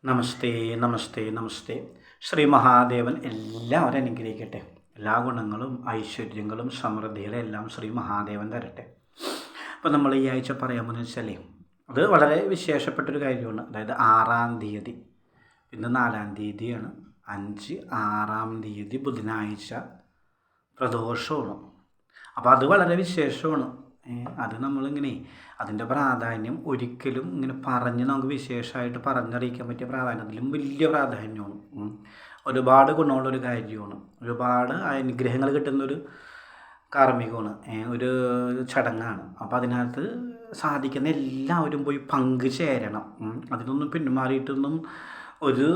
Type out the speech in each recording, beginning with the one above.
നമസ്തേ നമസ്തേ നമസ്തേ. ശ്രീ മഹാദേവൻ എല്ലാവരും അനുഗ്രഹിക്കട്ടെ. എല്ലാ ഗുണങ്ങളും ഐശ്വര്യങ്ങളും സമൃദ്ധികളും എല്ലാം ശ്രീ മഹാദേവൻ തരട്ടെ. അപ്പോൾ നമ്മൾ ഈ ആഴ്ച പറയാമെന്ന് വെച്ചാൽ അത് വളരെ വിശേഷപ്പെട്ടൊരു കാര്യമാണ്. അതായത് 6-ാം തീയതി, ഇന്ന് 4-ാം തീയതിയാണ്. 6-ാം തീയതി ബുധനാഴ്ച പ്രദോഷമാണ്. അപ്പോൾ അത് വളരെ വിശേഷമാണ്. അത് നമ്മളിങ്ങനെ അതിൻ്റെ പ്രാധാന്യം ഒരിക്കലും ഇങ്ങനെ പറഞ്ഞ് നമുക്ക് വിശേഷമായിട്ട് പറഞ്ഞറിയിക്കാൻ പറ്റിയ പ്രാധാന്യത്തിലും വലിയ പ്രാധാന്യമാണ്. ഒരുപാട് ഗുണമുള്ളൊരു കാര്യമാണ്. ഒരുപാട് അനുഗ്രഹങ്ങൾ കിട്ടുന്നൊരു കാർമ്മികമാണ്, ഒരു ചടങ്ങാണ്. അപ്പോൾ അതിനകത്ത് സാധിക്കുന്ന എല്ലാവരും പോയി പങ്കുചേരണം. അതിനൊന്നും പിന്മാറിയിട്ടൊന്നും ഒരു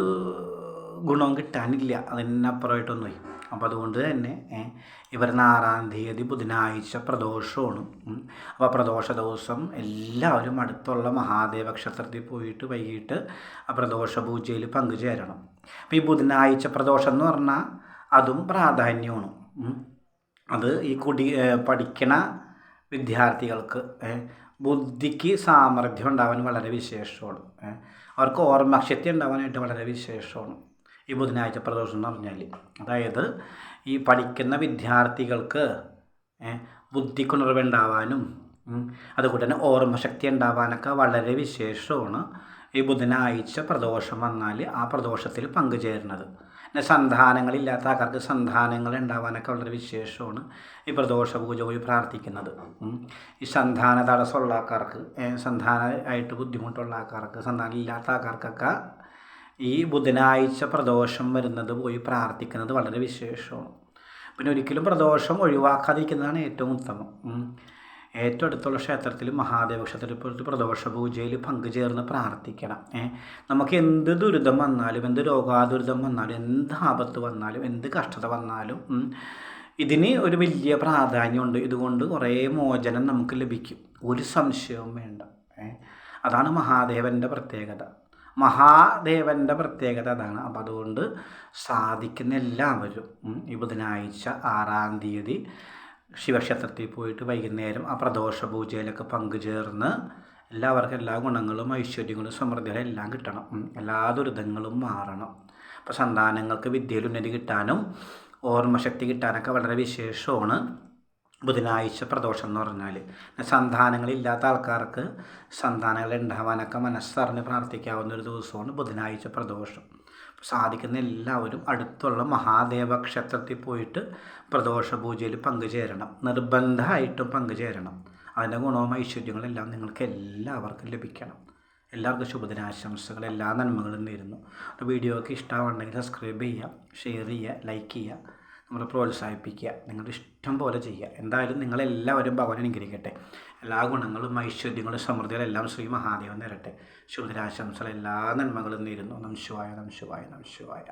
ഗുണവും കിട്ടാനില്ല, അതിനപ്പുറമായിട്ടൊന്നും. അപ്പോൾ അതുകൊണ്ട് തന്നെ വരുന്ന 6-ാം തീയതി ബുധനാഴ്ച പ്രദോഷമാണ്. അപ്പോൾ പ്രദോഷ ദിവസം എല്ലാവരും അടുത്തുള്ള മഹാദേവ ക്ഷേത്രത്തിൽ പോയിട്ട് വൈകിട്ട് ആ പ്രദോഷ പൂജയിൽ പങ്കുചേരണം. അപ്പോൾ ഈ ബുധനാഴ്ച പ്രദോഷം എന്ന് പറഞ്ഞാൽ അതും പ്രാധാന്യമാണ്. അത് ഈ പഠിക്കണ വിദ്യാർത്ഥികൾക്ക് ബുദ്ധിക്ക് സാമർഥ്യം ഉണ്ടാവാൻ വളരെ വിശേഷമാണ്. അവർക്ക് ഓർമ്മശക്തി ഉണ്ടാവാനായിട്ട് വളരെ വിശേഷമാണ് ഈ ബുധനാഴ്ച പ്രദോഷം എന്ന് പറഞ്ഞാൽ. അതായത് ഈ പഠിക്കുന്ന വിദ്യാർത്ഥികൾക്ക് ബുദ്ധിക്കുണർവുണ്ടാവാനും അതുകൊണ്ട് തന്നെ ഓർമ്മശക്തി ഉണ്ടാവാനൊക്കെ വളരെ വിശേഷമാണ് ഈ ബുധനാഴ്ച പ്രദോഷം വന്നാൽ ആ പ്രദോഷത്തിൽ പങ്കുചേരുന്നത്. പിന്നെ സന്താനങ്ങളില്ലാത്ത ആൾക്കാർക്ക് സന്താനങ്ങൾ ഉണ്ടാവാനൊക്കെ വളരെ വിശേഷമാണ് ഈ പ്രദോഷ പൂജ പോയി പ്രാർത്ഥിക്കുന്നത്. ഈ സന്താന തടസ്സമുള്ള ആൾക്കാർക്ക്, സന്താനമായിട്ട് ബുദ്ധിമുട്ടുള്ള ആൾക്കാർക്ക്, സന്താനം ഇല്ലാത്ത ആൾക്കാർക്കൊക്കെ ഈ ബുധനാഴ്ച പ്രദോഷം വരുന്നത് പോയി പ്രാർത്ഥിക്കുന്നത് വളരെ വിശേഷമാണ്. പിന്നെ ഒരിക്കലും പ്രദോഷം ഒഴിവാക്കാതിരിക്കുന്നതാണ് ഏറ്റവും ഉത്തമം. ഏറ്റവും അടുത്തുള്ള ക്ഷേത്രത്തിൽ, മഹാദേവ ക്ഷേത്രത്തിൽ പോയിട്ട് പ്രദോഷ പൂജയിൽ പങ്കുചേർന്ന് പ്രാർത്ഥിക്കണം. നമുക്ക് എന്ത് ദുരിതം വന്നാലും, എന്ത് രോഗാദുരിതം വന്നാലും, എന്ത് ആപത്ത് വന്നാലും, എന്ത് കഷ്ടത വന്നാലും ഇതിന് ഒരു വലിയ പ്രാധാന്യമുണ്ട്. ഇതുകൊണ്ട് കുറേ മോചനം നമുക്ക് ലഭിക്കും, ഒരു സംശയവും വേണ്ട. അതാണ് മഹാദേവൻ്റെ പ്രത്യേകത. മഹാദേവൻ്റെ പ്രത്യേകത അതാണ്. അപ്പം അതുകൊണ്ട് സാധിക്കുന്ന എല്ലാവരും ഈ ബുധനാഴ്ച 6-ാം തീയതി ശിവക്ഷേത്രത്തിൽ പോയിട്ട് വൈകുന്നേരം ആ പ്രദോഷ പൂജയിലൊക്കെ പങ്കുചേർന്ന് എല്ലാവർക്കും എല്ലാ ഗുണങ്ങളും ഐശ്വര്യങ്ങളും സമൃദ്ധികളും എല്ലാം കിട്ടണം. എല്ലാ ദുരിതങ്ങളും മാറണം. അപ്പോൾ സന്താനങ്ങൾക്ക് വിദ്യയിൽ ഉന്നതി കിട്ടാനും ഓർമ്മശക്തി കിട്ടാനൊക്കെ വളരെ വിശേഷമാണ് ബുധനാഴ്ച പ്രദോഷം എന്ന് പറഞ്ഞാൽ. സന്താനങ്ങളില്ലാത്ത ആൾക്കാർക്ക് സന്താനങ്ങൾ ഉണ്ടാവാനൊക്കെ മനസ്സറിഞ്ഞ് പ്രാർത്ഥിക്കാവുന്ന ഒരു ദിവസമാണ് ബുധനാഴ്ച പ്രദോഷം. സാധിക്കുന്ന എല്ലാവരും അടുത്തുള്ള മഹാദേവ ക്ഷേത്രത്തിൽ പോയിട്ട് പ്രദോഷ പൂജയിൽ പങ്കുചേരണം. നിർബന്ധമായിട്ടും പങ്കുചേരണം. അതിൻ്റെ ഗുണവും ഐശ്വര്യങ്ങളെല്ലാം നിങ്ങൾക്ക് എല്ലാവർക്കും ലഭിക്കണം. എല്ലാവർക്കും ശുഭദിനാശംസകൾ, എല്ലാ നന്മകളും നേരുന്നു. വീഡിയോക്ക് ഇഷ്ടമാണെങ്കിൽ സബ്സ്ക്രൈബ് ചെയ്യുക, ഷെയർ ചെയ്യുക, ലൈക്ക് ചെയ്യുക, നമ്മൾ പ്രോത്സാഹിപ്പിക്കുക. നിങ്ങളുടെ ഇഷ്ടം പോലെ ചെയ്യുക. എന്തായാലും നിങ്ങളെല്ലാവരും ഭഗവാൻ അനുഗ്രഹിക്കട്ടെ. എല്ലാ ഗുണങ്ങളും ഐശ്വര്യങ്ങളും സമൃദ്ധികളും എല്ലാം ശ്രീ മഹാദേവൻ തരട്ടെ. ശുഭദിനാശംസകൾ, എല്ലാ നന്മകളും നേരുന്നു. നമഃ ശിവായ, നമഃ ശിവായ, നമഃ ശിവായ.